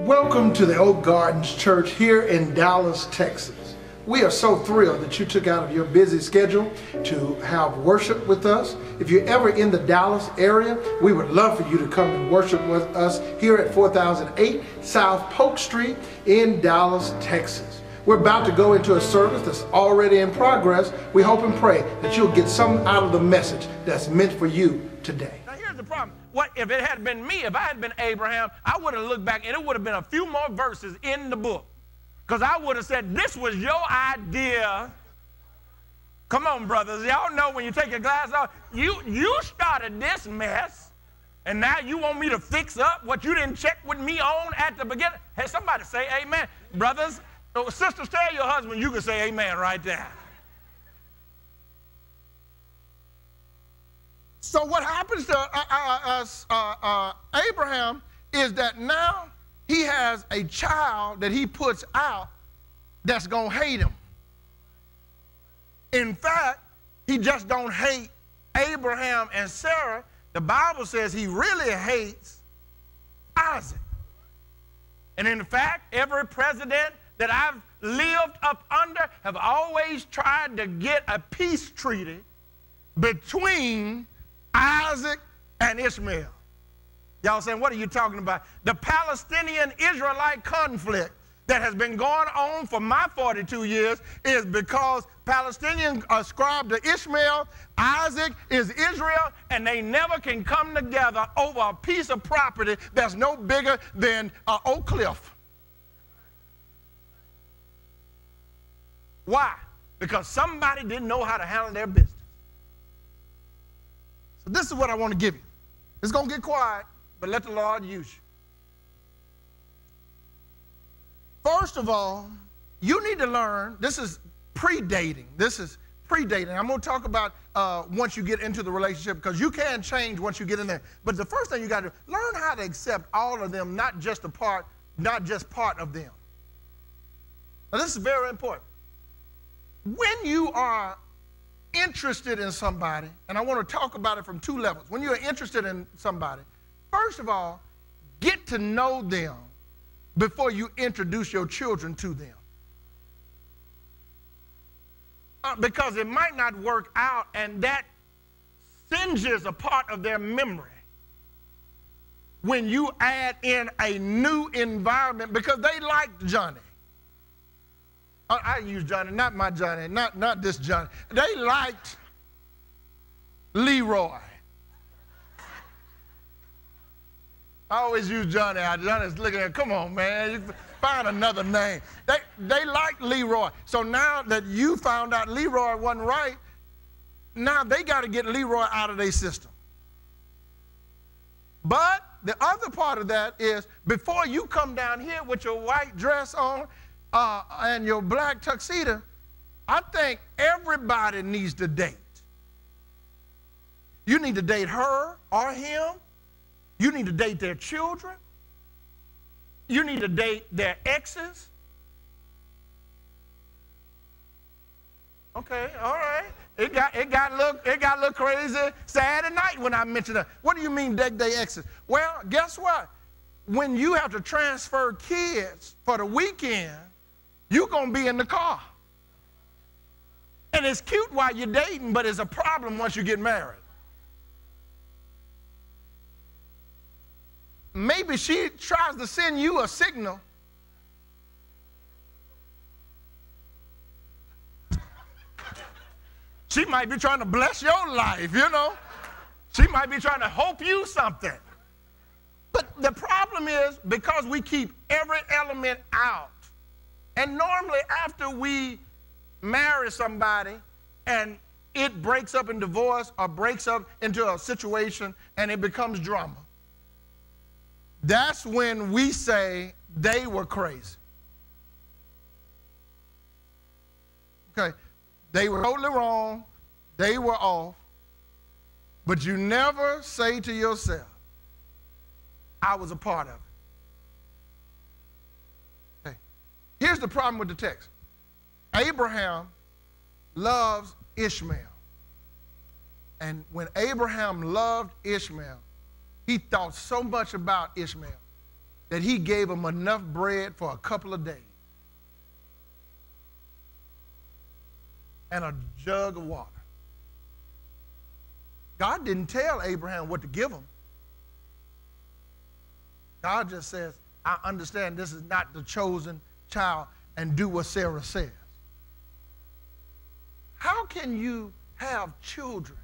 Welcome to the Oak Gardens Church here in Dallas, Texas. We are so thrilled that you took out of your busy schedule to have worship with us. If you're ever in the Dallas area, we would love for you to come and worship with us here at 4008 South Polk Street in Dallas, Texas. We're about to go into a service that's already in progress. We hope and pray that you'll get something out of the message that's meant for you today. Now here's the problem. What if it had been me, if I had been Abraham, I would have looked back and it would have been a few more verses in the book. Because I would have said, this was your idea. Come on, brothers. Y'all know when you take your glass off, you started this mess, and now you want me to fix up what you didn't check with me on at the beginning. Hey, somebody say amen. Brothers, sisters, tell your husband you can say amen right there. So what happens to Abraham is that now he has a child that he puts out that's going to hate him. In fact, he just don't hate Abraham and Sarah. The Bible says he really hates Isaac. And in fact, every president that I've lived up under have always tried to get a peace treaty between Isaac and Ishmael. Y'all saying, what are you talking about? The Palestinian-Israelite conflict that has been going on for my 42 years is because Palestinians ascribe to Ishmael, Isaac is Israel, and they never can come together over a piece of property that's no bigger than Oak Cliff. Why? Because somebody didn't know how to handle their business. So this is what I want to give you. It's going to get quiet, but let the Lord use you. First of all, you need to learn, this is pre-dating. This is pre-dating. I'm going to talk about once you get into the relationship, because you can change once you get in there. But the first thing you got to do, learn how to accept all of them, not just part of them. Now, this is very important. When you are interested in somebody, and I want to talk about it from two levels. When you're interested in somebody, first of all, get to know them before you introduce your children to them. Because it might not work out, and that singes a part of their memory when you add in a new environment, because they liked Johnny. I use Johnny, not my Johnny, not this Johnny. They liked Leroy. I always use Johnny. Johnny's looking at, come on, man, you find another name. They liked Leroy. So now that you found out Leroy wasn't right, now they got to get Leroy out of their system. But the other part of that is, before you come down here with your white dress on, and your black tuxedo, I think everybody needs to date. You need to date her or him. You need to date their children. You need to date their exes. Okay, all right. It got a little crazy Saturday night when I mentioned that. What do you mean date their exes? Well, guess what? When you have to transfer kids for the weekend, you're going to be in the car. And it's cute while you're dating, but it's a problem once you get married. Maybe she tries to send you a signal. She might be trying to bless your life, you know. She might be trying to hope you something. But the problem is, because we keep every element out, and normally after we marry somebody and it breaks up in divorce or breaks up into a situation and it becomes drama, that's when we say they were crazy. Okay, they were totally wrong, they were off, but you never say to yourself, I was a part of it. Here's the problem with the text. Abraham loves Ishmael. And when Abraham loved Ishmael, he thought so much about Ishmael that he gave them enough bread for a couple of days and a jug of water. God didn't tell Abraham what to give him. God just says, I understand this is not the chosen child, and do what Sarah says. How can you have children,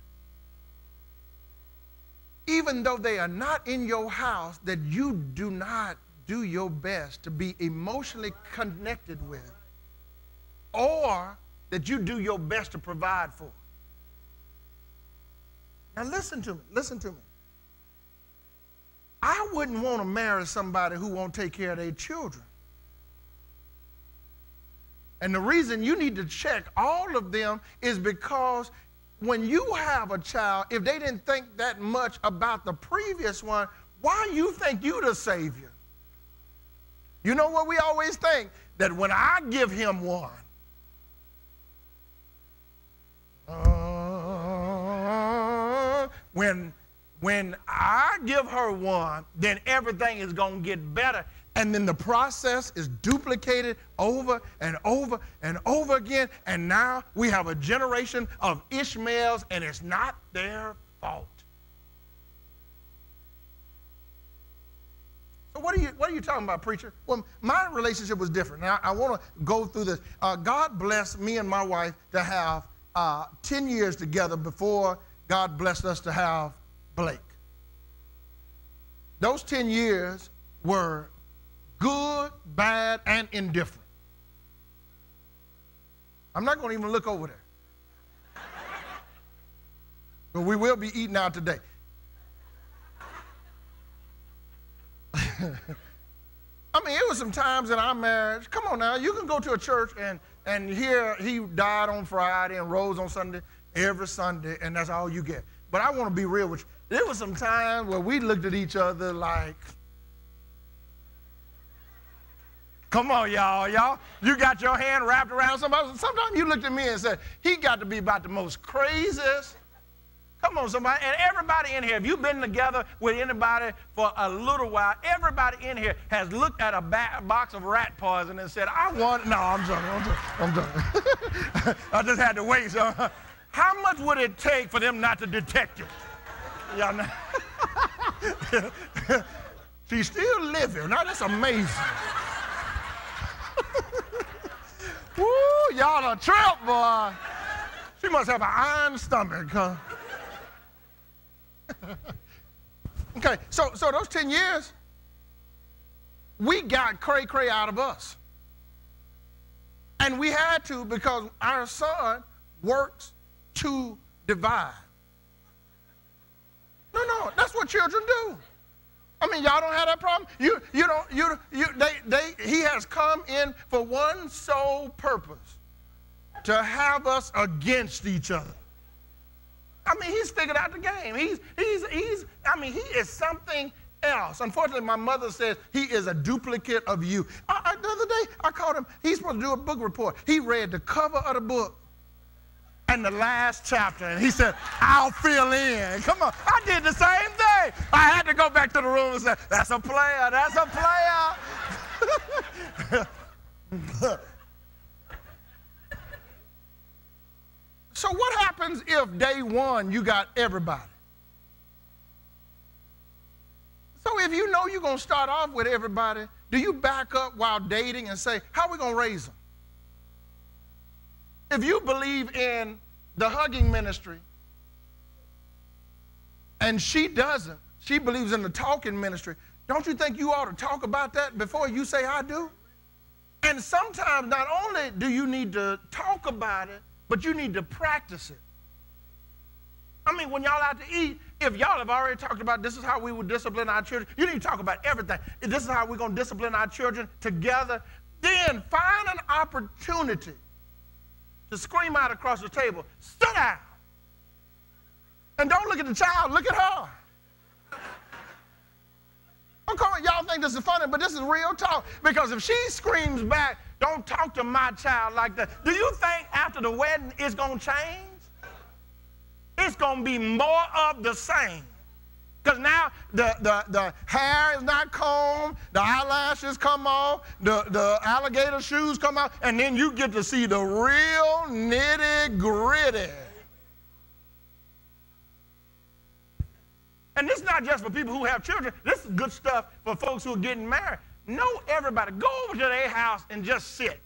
even though they are not in your house, that you do not do your best to be emotionally connected with, or that you do your best to provide for? Now listen to me, listen to me. I wouldn't want to marry somebody who won't take care of their children. And the reason you need to check all of them is because when you have a child, if they didn't think that much about the previous one, why you think you the savior? You know what we always think? That when I give him one, when I give her one, then everything is going to get better. And then the process is duplicated over and over and over again. And now we have a generation of Ishmaels, and it's not their fault. So what are you talking about, preacher? Well, my relationship was different. Now, I want to go through this. God blessed me and my wife to have 10 years together before God blessed us to have Blake. Those 10 years were good, bad, and indifferent. I'm not going to even look over there. But we will be eating out today. I mean, it was some times in our marriage. Come on now, you can go to a church and hear he died on Friday and rose on Sunday, every Sunday, and that's all you get. But I want to be real with you. There was some times where we looked at each other like, come on, y'all. You got your hand wrapped around somebody. Sometimes you looked at me and said, he got to be about the most craziest. Come on, somebody. And everybody in here, if you've been together with anybody for a little while, everybody in here has looked at a box of rat poison and said, I want, no, I'm joking. I just had to wait. So, how much would it take for them not to detect it? Y'all know? She's still living. Now, that's amazing. Woo, y'all a trip, boy. She must have an iron stomach, huh? Okay, so those 10 years, we got cray-cray out of us. And we had to, because our son works to divide. No, that's what children do. I mean, y'all don't have that problem. He has come in for one sole purpose, to have us against each other. I mean, he's figured out the game. He is something else. Unfortunately, my mother says he is a duplicate of you. The other day, I called him. He's supposed to do a book report. He read the cover of the book and the last chapter, and he said, I'll fill in. Come on. I did the same thing. I had to go back to the room and say, that's a player. That's a player. So what happens if day one you got everybody? So if you know you're going to start off with everybody, do you back up while dating and say, how are we going to raise them? If you believe in the hugging ministry and she doesn't, she believes in the talking ministry, don't you think you ought to talk about that before you say I do? And sometimes not only do you need to talk about it, but you need to practice it. I mean, when y'all out to eat, if y'all have already talked about this is how we would discipline our children, you need to talk about everything. If this is how we're going to discipline our children together, then find an opportunity to scream out across the table, sit down. And don't look at the child, look at her. Okay, y'all think this is funny, but this is real talk. Because if she screams back, don't talk to my child like that. Do you think after the wedding it's going to change? It's going to be more of the same. Because now the hair is not combed, the eyelashes come off, the alligator shoes come out, and then you get to see the real nitty-gritty. And this is not just for people who have children. This is good stuff for folks who are getting married. Know everybody. Go over to their house and just sit.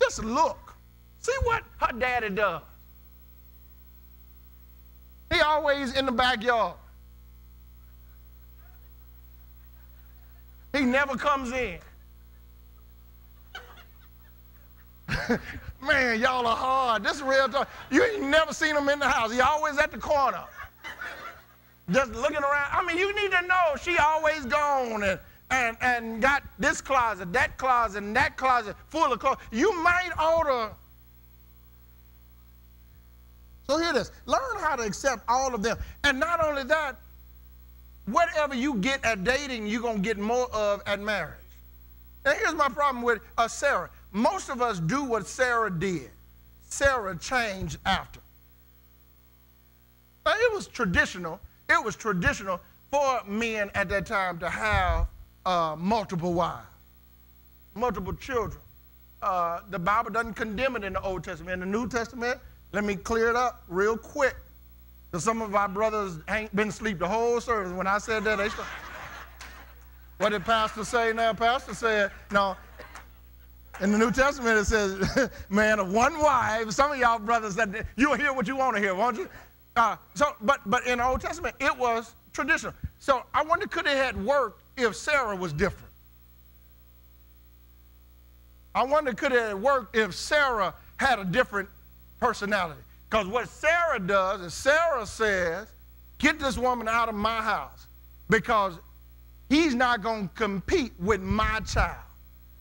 Just look. See what her daddy does. He always in the backyard. He never comes in. Man, y'all are hard. This is real talk. You ain't never seen him in the house. He always at the corner. Just looking around. I mean, you need to know she always gone and got this closet, and that closet full of clothes. You might order. So hear this. Learn how to accept all of them. And not only that, whatever you get at dating, you're going to get more of at marriage. And here's my problem with Sarah. Most of us do what Sarah did. Sarah changed after. Now, it was traditional. It was traditional for men at that time to have multiple wives, multiple children. The Bible doesn't condemn it in the Old Testament. In the New Testament, let me clear it up real quick. Because some of our brothers ain't been asleep the whole service. When I said that, they started. What did Pastor say now? Pastor said, no. In the New Testament, it says, man of one wife. Some of y'all brothers said, you'll hear what you want to hear, won't you? But in the Old Testament, it was traditional. So I wonder, could it have worked if Sarah was different? I wonder, could it have worked if Sarah had a different personality? Because what Sarah does is Sarah says, get this woman out of my house because he's not going to compete with my child.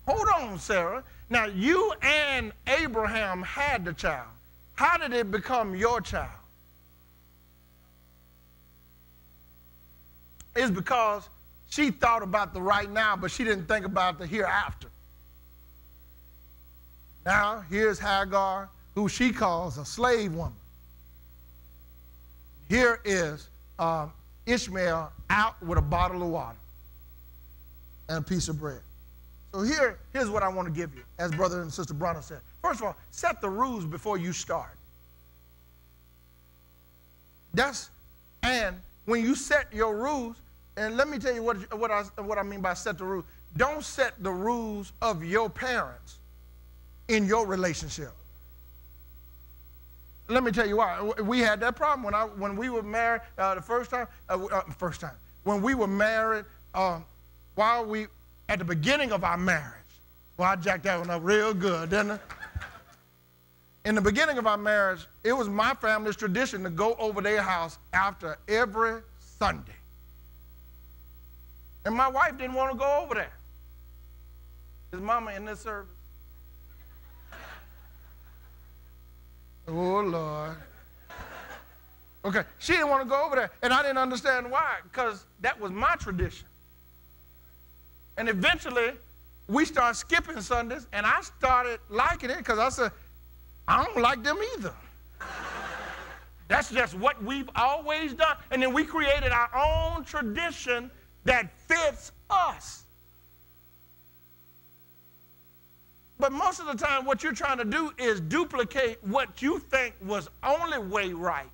Hold on, Sarah. Now, you and Abraham had the child. How did it become your child? It's because she thought about the right now, but she didn't think about the hereafter. Now, here's Hagar, who she calls a slave woman. Here is Ishmael out with a bottle of water and a piece of bread. So here's what I want to give you, as Brother and Sister Bronner said. First of all, set the rules before you start. And when you set your rules, and let me tell you what I mean by set the rules. Don't set the rules of your parents in your relationship. Let me tell you why. We had that problem when we were married the first time. When we were married, at the beginning of our marriage. Well, I jacked that one up real good, didn't I? In the beginning of our marriage, it was my family's tradition to go over their house after every Sunday. And my wife didn't want to go over there. Is Mama in this service? Oh, Lord. Okay, she didn't want to go over there, and I didn't understand why, because that was my tradition. And eventually, we started skipping Sundays, and I started liking it because I said, I don't like them either. That's just what we've always done. And then we created our own tradition that fits us. But most of the time, what you're trying to do is duplicate what you think was only way right.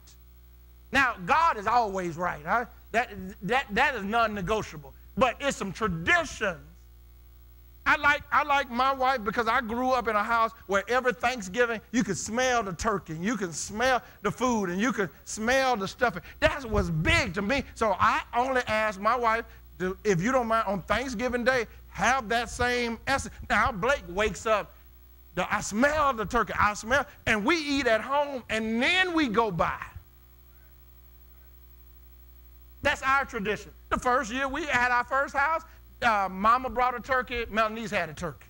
Now, God is always right. Huh? That is non-negotiable. But it's some traditions. I like my wife because I grew up in a house where every Thanksgiving you could smell the turkey, and you could smell the food, and you could smell the stuffing. That was big to me. So I only asked my wife, if you don't mind, on Thanksgiving Day, have that same essence. Now, Blake wakes up, I smell the turkey, and we eat at home, and then we go by. That's our tradition. The first year we had our first house, Mama brought a turkey, Melanie had a turkey.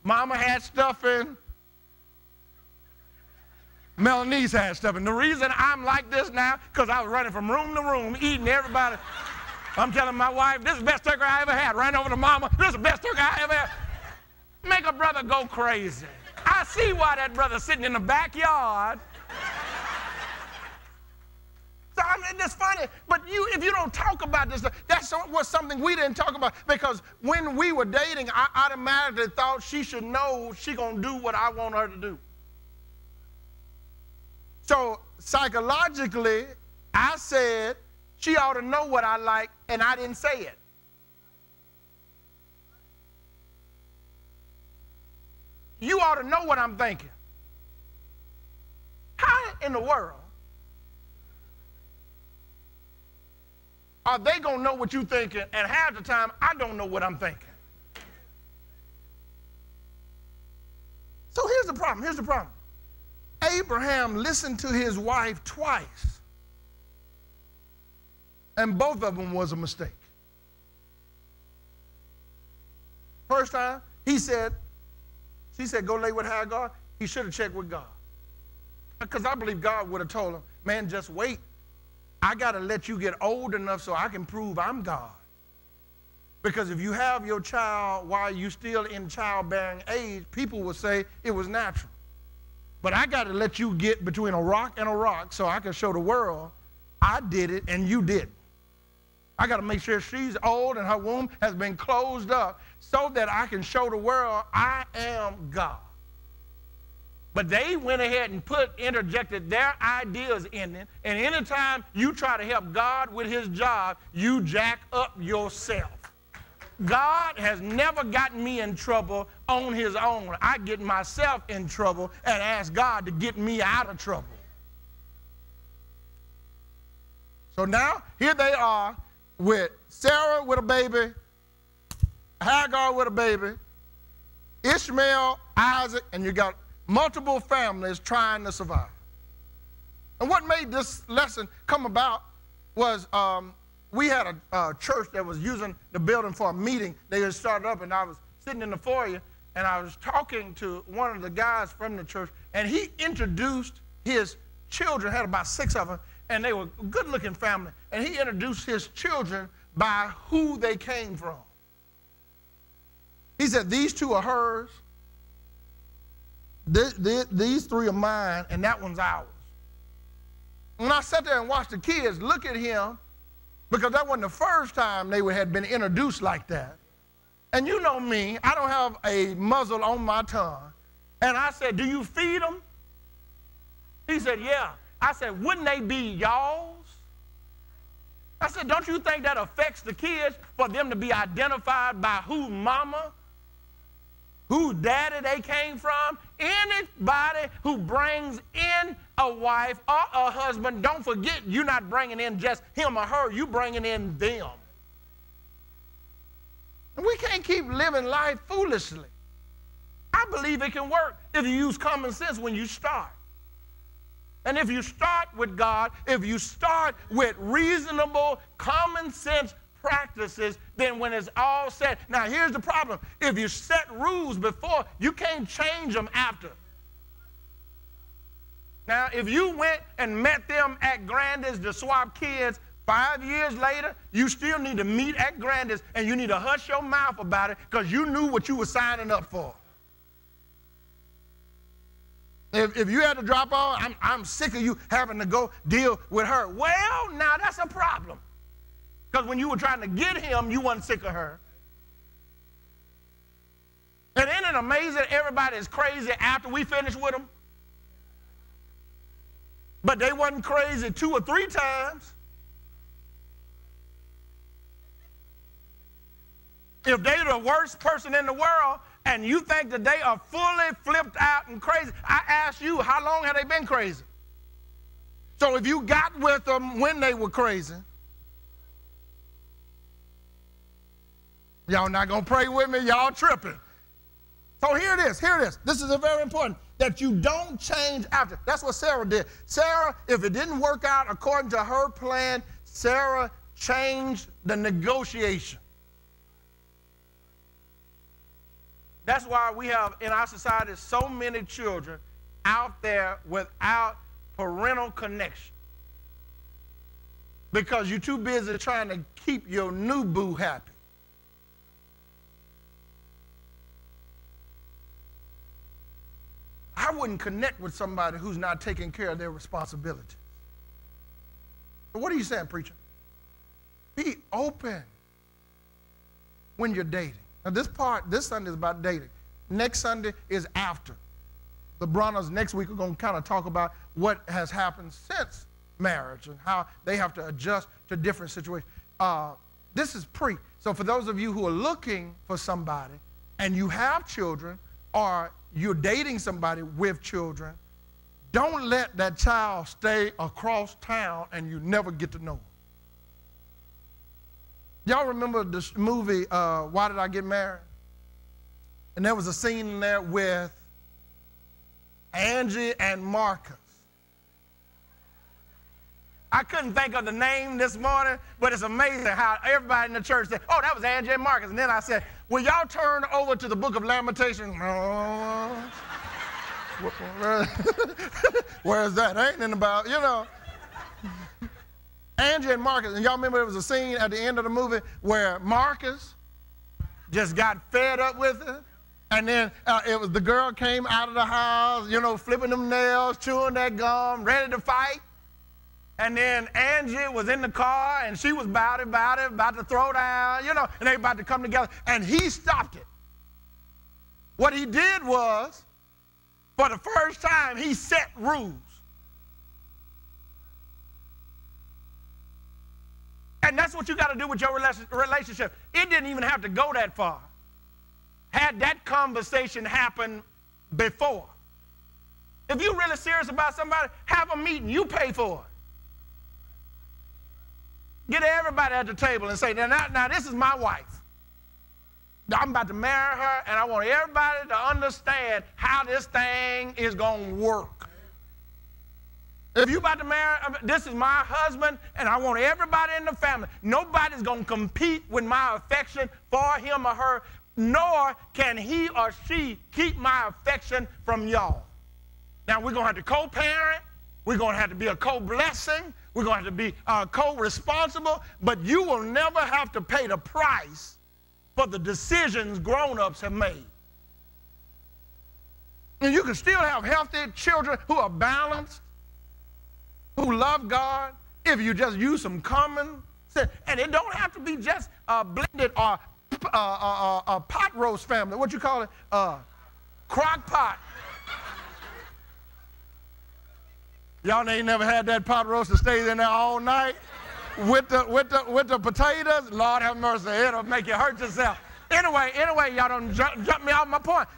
Mama had stuffing, Melanie's had stuffing. The reason I'm like this now, because I was running from room to room, eating everybody. I'm telling my wife, this is the best turkey I ever had. Ran over to Mama, this is the best turkey I ever had. Make a brother go crazy. I see why that brother's sitting in the backyard So I mean, it's funny, but if you don't talk about this, that's was something we didn't talk about, because when we were dating, I automatically thought she should know she gonna do what I want her to do. So psychologically, I said she ought to know what I like, and I didn't say it. You ought to know what I'm thinking. How in the world are they going to know what you're thinking, and half the time, I don't know what I'm thinking? So here's the problem. Here's the problem. Abraham listened to his wife twice, and both of them was a mistake. First time, she said, go lay with Hagar. He should have checked with God. Because I believe God would have told him, man, just wait. I got to let you get old enough so I can prove I'm God. Because if you have your child while you're still in childbearing age, people will say it was natural. But I got to let you get between a rock and a rock so I can show the world I did it and you didn't. I got to make sure she's old and her womb has been closed up so that I can show the world I am God. But they went ahead and interjected their ideas in it, and anytime you try to help God with his job, you jack up yourself. God has never gotten me in trouble on his own. I get myself in trouble and ask God to get me out of trouble. So now, here they are with Sarah with a baby, Hagar with a baby, Ishmael, Isaac, and you got multiple families trying to survive. And what made this lesson come about was we had a church that was using the building for a meeting. They had started up, and I was sitting in the foyer, and I was talking to one of the guys from the church, and he introduced his children, had about 6 of them, and they were a good-looking family, and he introduced his children by who they came from. He said, these 2 are hers, these 3 are mine, and that one's ours. When I sat there and watched the kids look at him, because that wasn't the first time they had been introduced like that. And you know me, I don't have a muzzle on my tongue. And I said, do you feed them? He said, yeah. I said, wouldn't they be y'all's? I said, don't you think that affects the kids for them to be identified by who mama, whose daddy they came from? Anybody who brings in a wife or a husband, don't forget you're not bringing in just him or her, you're bringing in them. And we can't keep living life foolishly. I believe it can work if you use common sense when you start. And if you start with God, if you start with reasonable, common sense practices, then when it's all set. Now, here's the problem. If you set rules before, you can't change them after. Now, if you went and met them at Grandy's to swap kids 5 years later, you still need to meet at Grandy's, and you need to hush your mouth about it because you knew what you were signing up for. If you had to drop off, I'm sick of you having to go deal with her. Well, now that's a problem. Because when you were trying to get him, you weren't sick of her. And isn't it amazing everybody is crazy after we finish with them? But they wasn't crazy 2 or 3 times. If they're the worst person in the world and you think that they are fully flipped out and crazy, I ask you, how long have they been crazy? So if you got with them when they were crazy, y'all not going to pray with me, y'all tripping. So here it is, here it is. This is very important, that you don't change after. That's what Sarah did. Sarah, if it didn't work out according to her plan, Sarah changed the negotiation. That's why we have in our society so many children out there without parental connection. Because you're too busy trying to keep your new boo happy. I wouldn't connect with somebody who's not taking care of their responsibilities. So what are you saying, preacher? Be open when you're dating. Now this Sunday is about dating. Next Sunday is after. The Brunners next week are going to kind of talk about what has happened since marriage and how they have to adjust to different situations. This is pre. So for those of you who are looking for somebody and you have children or you're dating somebody with children, don't let that child stay across town and you never get to know him. Y'all remember this movie, Why Did I Get Married? And there was a scene in there with Angie and Marcus. I couldn't think of the name this morning, but it's amazing how everybody in the church said, oh, that was Angie and Marcus. And then I said, will y'all turn over to the book of Lamentations? Where's that? Ain't in about, you know. Angie and Marcus, and y'all remember there was a scene at the end of the movie where Marcus just got fed up with it, and then it was the girl came out of the house, you know, flipping them nails, chewing that gum, ready to fight. And then Angie was in the car, and she was about to throw down, you know, and they about to come together, and he stopped it. What he did was, for the first time, he set rules. And that's what you got to do with your relationship. It didn't even have to go that far. Had that conversation happened before. If you're really serious about somebody, have a meeting. You pay for it. Get everybody at the table and say, now this is my wife. I'm about to marry her, and I want everybody to understand how this thing is going to work. If you're about to marry, this is my husband, and I want everybody in the family. Nobody's going to compete with my affection for him or her, nor can he or she keep my affection from y'all. Now, we're going to have to co-parent. We're going to have to be a co-blessing. We're going to have to be co-responsible, but you will never have to pay the price for the decisions grown-ups have made. And you can still have healthy children who are balanced, who love God, if you just use some common sense. And it don't have to be just blended or a pot roast family. What you call it? Crock pot. Y'all ain't never had that pot roast that stays in there all night with the potatoes? Lord have mercy, it'll make you hurt yourself. Anyway, y'all don't jump me off my point.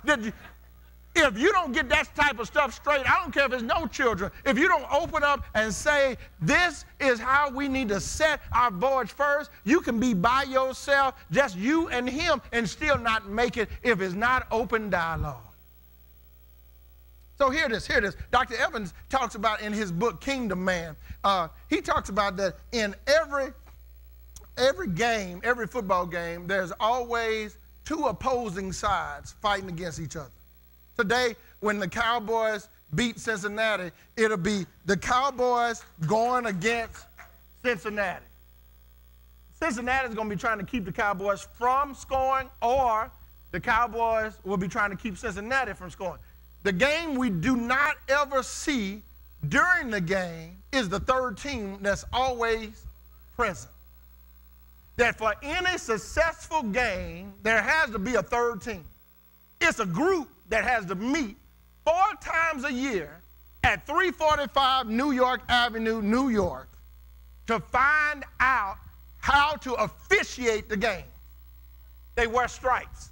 If you don't get that type of stuff straight, I don't care if it's no children. If you don't open up and say, this is how we need to set our voyage first, you can be by yourself, just you and him, and still not make it if it's not open dialogue. So hear this. Dr. Evans talks about in his book, Kingdom Man. He talks about that in every game, every football game, there's always two opposing sides fighting against each other. Today, when the Cowboys beat Cincinnati, it'll be the Cowboys going against Cincinnati. Cincinnati is going to be trying to keep the Cowboys from scoring, or the Cowboys will be trying to keep Cincinnati from scoring. The game we do not ever see during the game is the third team that's always present. That for any successful game, there has to be a third team. It's a group that has to meet 4 times a year at 345 New York Avenue, New York, to find out how to officiate the game. They wear stripes.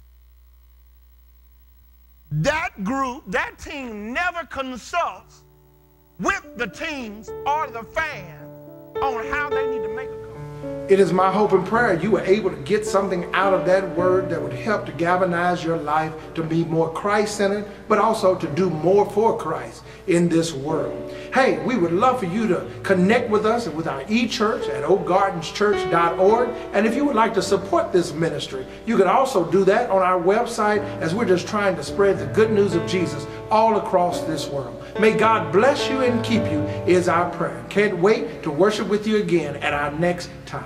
That group, that team never consults with the teams or the fans on how they need to make a call. It is my hope and prayer you were able to get something out of that word that would help to galvanize your life to be more Christ-centered, but also to do more for Christ in this world. Hey, we would love for you to connect with us with our e-church at oakgardenschurch.org. And if you would like to support this ministry, you can also do that on our website, as we're just trying to spread the good news of Jesus all across this world. May God bless you and keep you is our prayer. Can't wait to worship with you again at our next time.